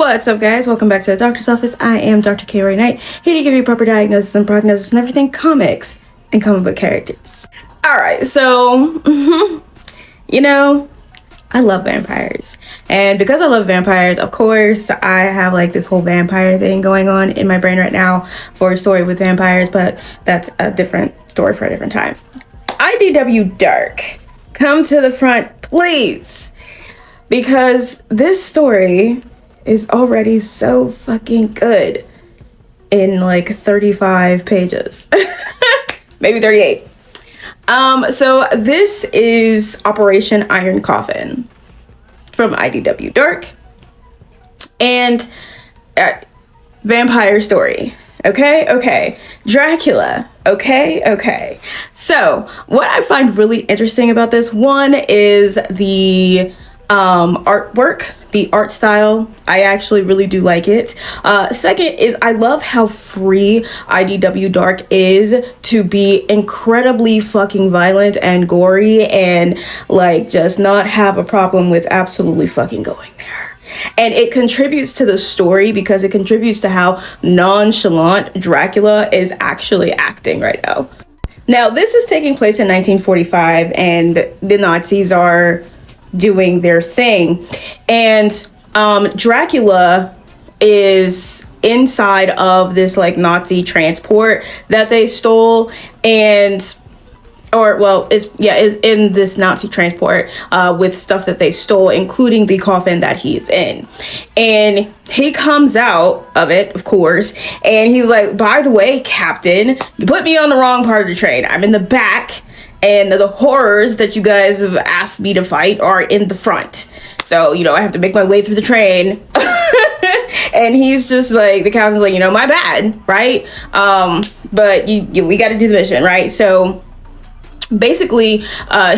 What's up, guys? Welcome back to the doctor's office. I am Dr. K. Roy Knight, here to give you proper diagnosis and prognosis and everything comics and comic book characters. Alright, so, I love vampires. And because I love vampires, of course, I have like this whole vampire thing going on in my brain right now for a story with vampires, but that's a different story for a different time. IDW Dark, come to the front, please. Because this story is already so fucking good in like 35 pages. Maybe 38. So this is Operation Iron Coffin from IDW Dark. And vampire story. Okay. Dracula. Okay. So what I find really interesting about this one is the artwork, the art style. I actually really do like it. Second is I love how free IDW Dark is to be incredibly fucking violent and gory and like just not have a problem with absolutely fucking going there. And it contributes to the story because it contributes to how nonchalant Dracula is actually acting right now. Now, this is taking place in 1945 and the Nazis are doing their thing, and Dracula is inside of this like Nazi transport that they stole, is in this Nazi transport with stuff that they stole, including the coffin that he's in. And he comes out of it, of course, and he's like, by the way, Captain, you put me on the wrong part of the train. I'm in the back, and the horrors that you guys have asked me to fight are in the front. So, I have to make my way through the train. And he's just like, the captain's like, my bad, right? But we got to do the mission, right? So basically,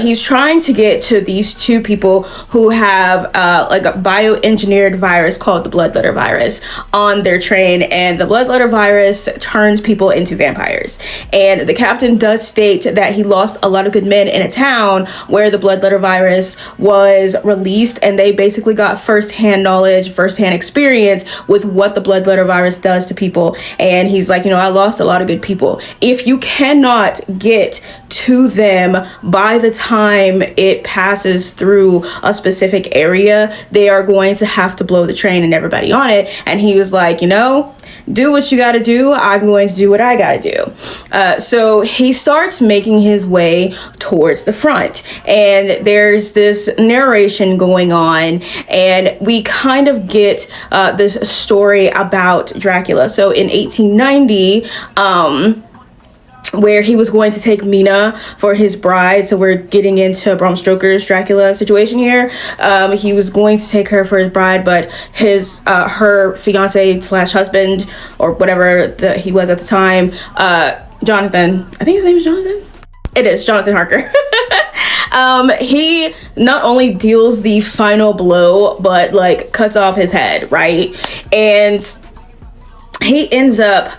he's trying to get to these two people who have like a bioengineered virus called the bloodletter virus on their train, and the bloodletter virus turns people into vampires. And the captain does state that he lost a lot of good men in a town where the bloodletter virus was released, and they basically got firsthand knowledge, firsthand experience with what the bloodletter virus does to people. And he's like, I lost a lot of good people. If you cannot get to them by the time it passes through a specific area, they are going to have to blow the train and everybody on it. And he was like, do what you got to do. I'm going to do what I got to do. So he starts making his way towards the front, and there's this narration going on, and we kind of get this story about Dracula. So in 1890, where he was going to take Mina for his bride. So we're getting into Bram Stoker's Dracula situation here. He was going to take her for his bride, but her fiance / husband, or whatever that he was at the time, Jonathan, I think his name is Jonathan. It is Jonathan Harker. He not only deals the final blow, but like cuts off his head, right? And he ends up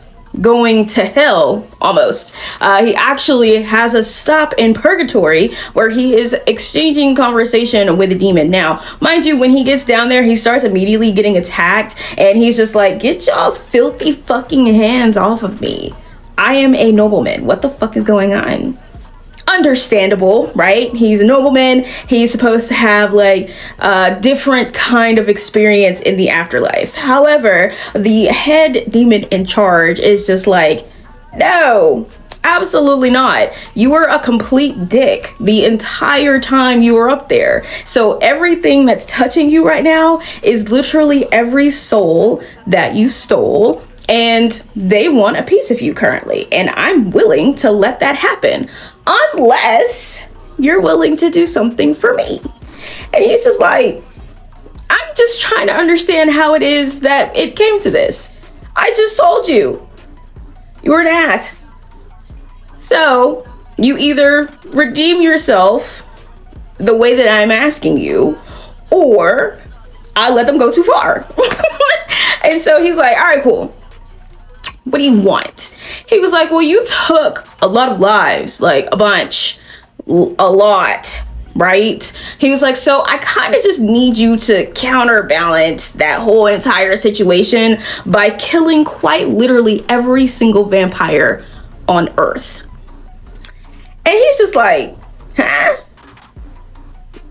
going to hell almost. He actually has a stop in purgatory where he is exchanging conversation with a demon. Now, mind you, when he gets down there, he starts immediately getting attacked, and he's just like, get y'all's filthy fucking hands off of me. I am a nobleman. What the fuck is going on? Understandable, right? He's a nobleman. He's supposed to have like a different kind of experience in the afterlife. However, the head demon in charge is just like, no, absolutely not. You were a complete dick the entire time you were up there. So everything that's touching you right now is literally every soul that you stole, and they want a piece of you currently. And I'm willing to let that happen, unless you're willing to do something for me. And he's just like, I'm just trying to understand how it is that it came to this. I just told you. You were an ass. So you either redeem yourself the way that I'm asking you, or I let them go too far. And so he's like, all right, cool. What do you want? He was like, well, you took a lot of lives, like a bunch, a lot, right? He was like, so I kind of just need you to counterbalance that whole entire situation by killing quite literally every single vampire on Earth. And he's just like, huh?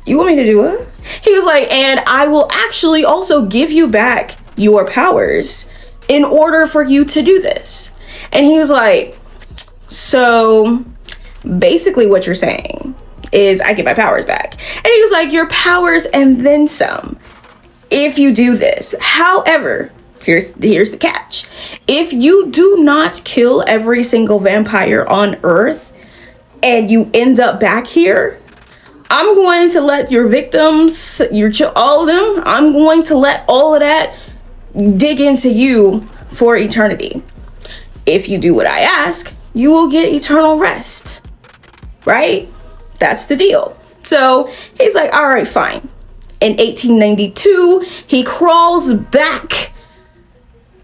You want me to do it? He was like, and I will actually also give you back your powers in order for you to do this. And he was like, so basically what you're saying is I get my powers back. And he was like, your powers and then some if you do this. However, here's the catch. If you do not kill every single vampire on Earth and you end up back here, I'm going to let your victims, all of them, I'm going to let all of that dig into you for eternity. If you do what I ask, you will get eternal rest, right? That's the deal. So he's like, all right, fine. In 1892, he crawls back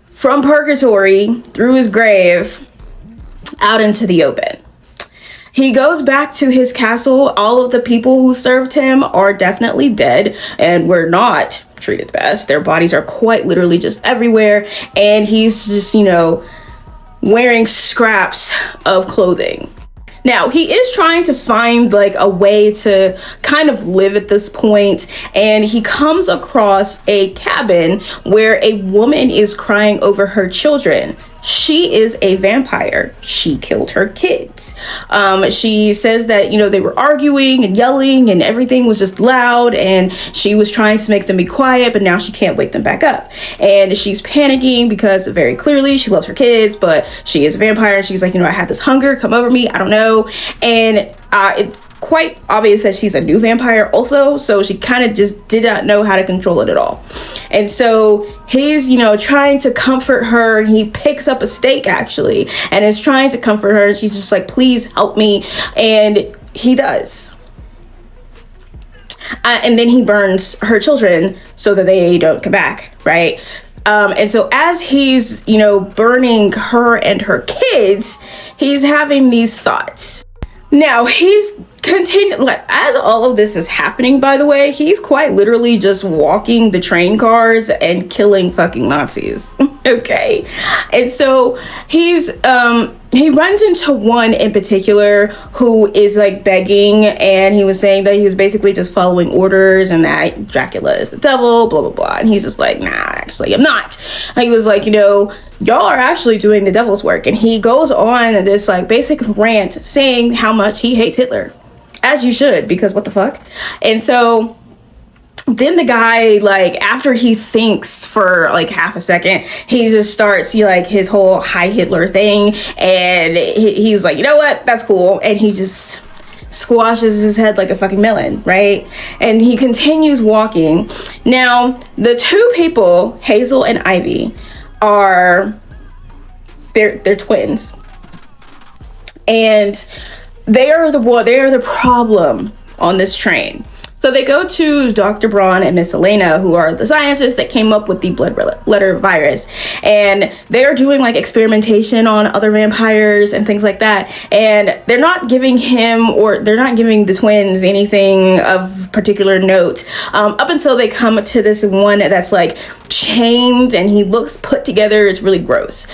from purgatory through his grave out into the open. He goes back to his castle. All of the people who served him are definitely dead and were not treated best. Their bodies are quite literally just everywhere. And he's just, wearing scraps of clothing. Now, he is trying to find like a way to kind of live at this point, and he comes across a cabin where a woman is crying over her children. She is a vampire. She killed her kids. She says that, they were arguing and yelling and everything was just loud, and she was trying to make them be quiet, but now she can't wake them back up. And she's panicking because very clearly she loves her kids, but she is a vampire. And she's like, I had this hunger come over me. I don't know. And it's quite obvious that she's a new vampire also. So she kind of just did not know how to control it at all. And so he's, trying to comfort her. He picks up a stake actually and is trying to comfort her. And she's just like, please help me. And he does. And then he burns her children so that they don't come back, right? And so as he's, burning her and her kids, he's having these thoughts. Now he's as all of this is happening, by the way, he's quite literally just walking the train cars and killing fucking Nazis. Okay. And so he runs into one in particular who is like begging, and he was saying that he was basically just following orders and that Dracula is the devil, blah, blah, blah. And he's just like, nah, actually, I'm not. And he was like, y'all are actually doing the devil's work. And he goes on this like basic rant saying how much he hates Hitler. As you should, because what the fuck? And so then the guy, like, after he thinks for like half a second, he just starts his whole Heil Hitler thing, and he's like, you know what, that's cool, and he just squashes his head like a fucking melon, right? And he continues walking. Now the two people, Hazel and Ivy, they're twins, and they are the problem on this train. So they go to Dr. Braun and Miss Elena, who are the scientists that came up with the blood letter virus. And they're doing like experimentation on other vampires and things like that. And they're not giving the twins anything of particular note up until they come to this one that's like chained and he looks put together. It's really gross.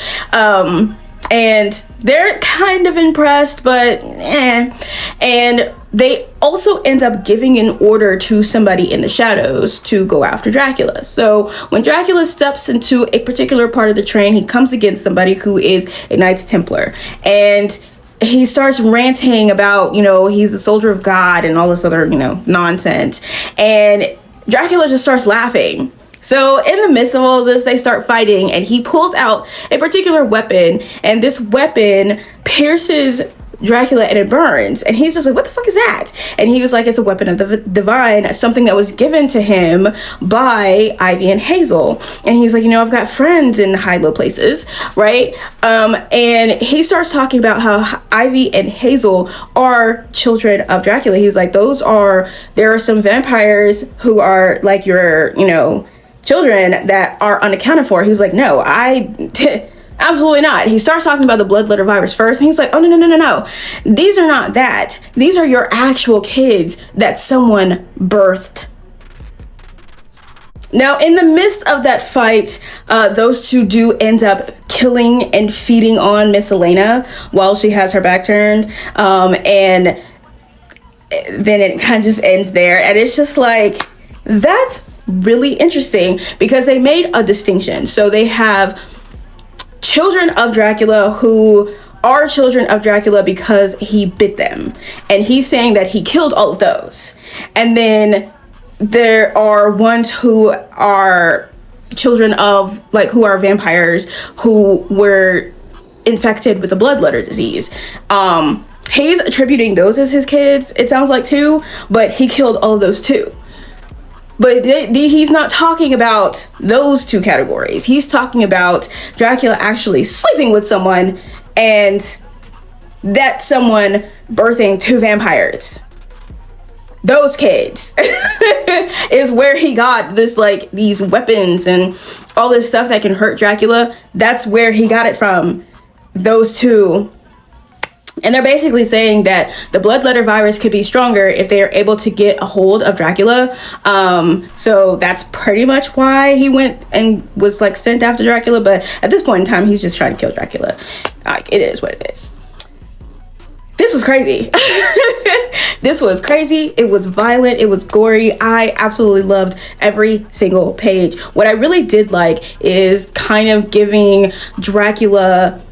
And they're kind of impressed, but And they also end up giving an order to somebody in the shadows to go after Dracula. So when Dracula steps into a particular part of the train, he comes against somebody who is a Knights Templar. And he starts ranting about, he's a soldier of God and all this other, nonsense. And Dracula just starts laughing. So in the midst of all of this, they start fighting, and he pulls out a particular weapon, and this weapon pierces Dracula and it burns. And he's just like, what the fuck is that? And he was like, it's a weapon of the divine, something that was given to him by Ivy and Hazel. And he's like, I've got friends in high low places, right? And he starts talking about how Ivy and Hazel are children of Dracula. He was like, there are some vampires who are like your, children that are unaccounted for. He was like, no, Absolutely not. He starts talking about the bloodletter virus first, and he's like, oh, no. These are not that. These are your actual kids that someone birthed. Now, in the midst of that fight, those two do end up killing and feeding on Miss Elena while she has her back turned. And then it kind of just ends there. And it's just like, that's really interesting because they made a distinction. So they have children of Dracula who are children of Dracula because he bit them. And he's saying that he killed all of those. And then there are ones who are children of, like, who are vampires who were infected with the bloodletter disease. He's attributing those as his kids, it sounds like, too, but he killed all of those too. But he's not talking about those two categories. He's talking about Dracula actually sleeping with someone and that someone birthing two vampires. Those kids is where he got this, like, these weapons and all this stuff that can hurt Dracula. That's where he got it from. Those two. And they're basically saying that the bloodletter virus could be stronger if they are able to get a hold of Dracula. So that's pretty much why he went and was, like, sent after Dracula. But at this point in time, he's just trying to kill Dracula. Like, it is what it is. This was crazy. This was crazy. It was violent. It was gory. I absolutely loved every single page. What I really did like is kind of giving Dracula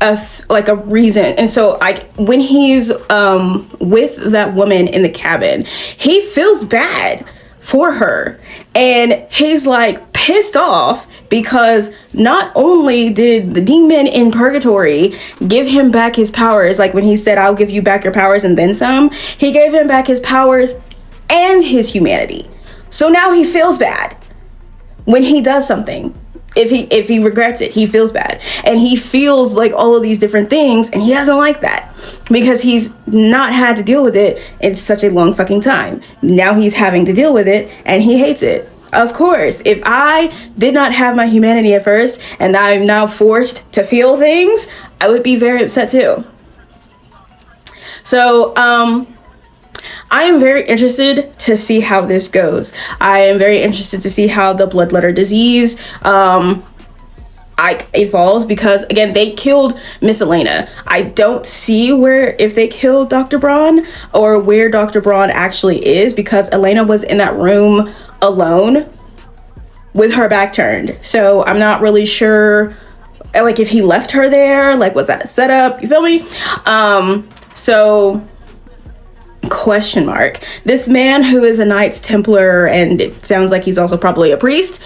a reason. And so, like, when he's with that woman in the cabin, he feels bad for her, and he's, like, pissed off because not only did the demon in purgatory give him back his powers, like when he said, I'll give you back your powers and then some, he gave him back his powers and his humanity. So now he feels bad when he does something. If he regrets it, he feels bad. And he feels like all of these different things, and he doesn't like that because he's not had to deal with it in such a long fucking time. Now he's having to deal with it, and he hates it. Of course, if I did not have my humanity at first, and I'm now forced to feel things, I would be very upset too. So, I am very interested to see how this goes. I am very interested to see how the bloodletter disease evolves, because again, they killed Miss Elena. I don't see if they killed Dr. Braun or where Dr. Braun actually is, because Elena was in that room alone with her back turned. So I'm not really sure, like, if he left her there, like, was that a setup? You feel me? So question mark. This man who is a Knights Templar, and it sounds like he's also probably a priest,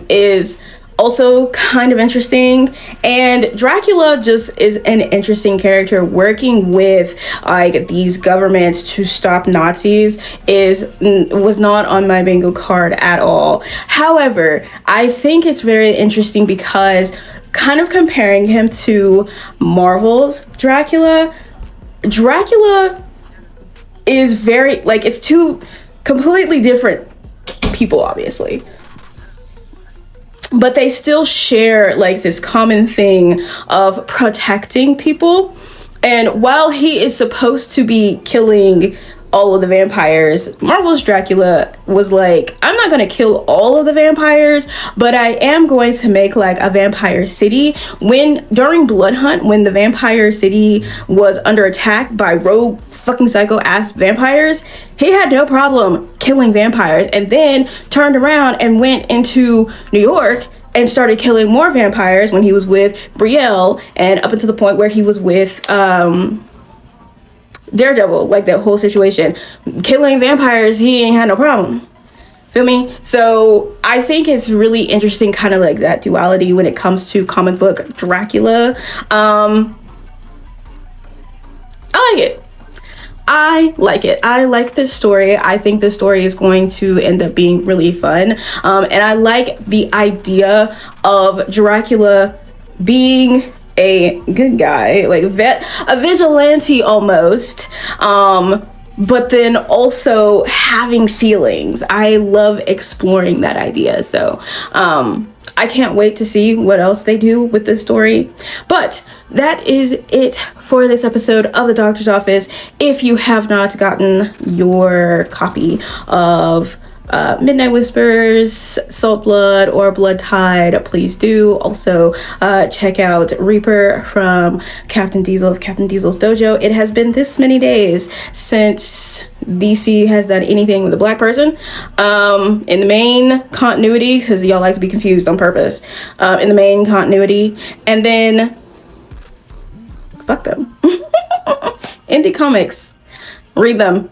is also kind of interesting. And Dracula just is an interesting character. Working with, like, these governments to stop Nazis was not on my bingo card at all. However, I think it's very interesting because kind of comparing him to Marvel's Dracula is very, like, it's two completely different people, obviously, but they still share, like, this common thing of protecting people. And while he is supposed to be killing all of the vampires, Marvel's Dracula was like, I'm not gonna kill all of the vampires, but I am going to make, like, a vampire city. During Blood Hunt, when the vampire city was under attack by rogue fucking psycho ass vampires, he had no problem killing vampires, and then turned around and went into New York and started killing more vampires when he was with Brielle, and up until the point where he was with Daredevil. Like, that whole situation, killing vampires, he ain't had no problem. Feel me? So I think it's really interesting, kind of like that duality when it comes to comic book Dracula. I like it. I like this story. I think this story is going to end up being really fun. And I like the idea of Dracula being a good guy, like a vigilante almost, but then also having feelings. I love exploring that idea. So I can't wait to see what else they do with this story. But that is it for this episode of The Doctor's Office. If you have not gotten your copy of Midnight Whispers, Salt Blood, or Blood Tide, please do. Also, check out Reaper from Captain Diesel of Captain Diesel's Dojo. It has been this many days since DC has done anything with a black person in the main continuity, because y'all like to be confused on purpose, in the main continuity. And then fuck them. Indie comics, read them.